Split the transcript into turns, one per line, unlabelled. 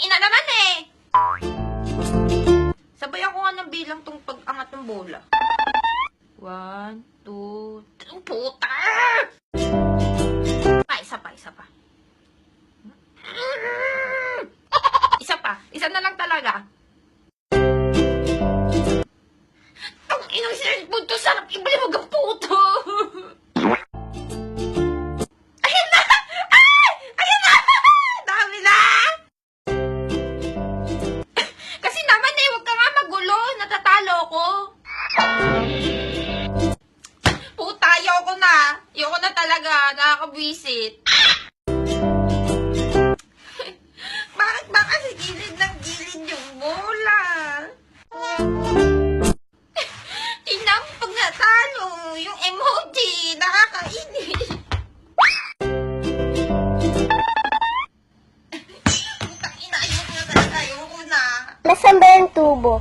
ina naman eh. Sabay ako nga ng bilang tong pag-angat ng bola. 1, 2, 3. Puta! Isa pa. Isa pa. Isa na lang talaga. Tang inang cellphone to, sarap ibalibag ang puto. Ayan na! Ay! Ayan na! Dami na! Kasi naman eh, huwag ka nga magulo. Natatalo ko. Puta, ayoko na. Ayoko na talaga. Nakakabwisit. Bakit ba kasi gilid ng gilid yung bola? Tingnan mo pag natalo. Yung emoji. Nakakainis. Putang ina, ayoko na talaga. Ayoko na.
Nasaan ba yung tubo?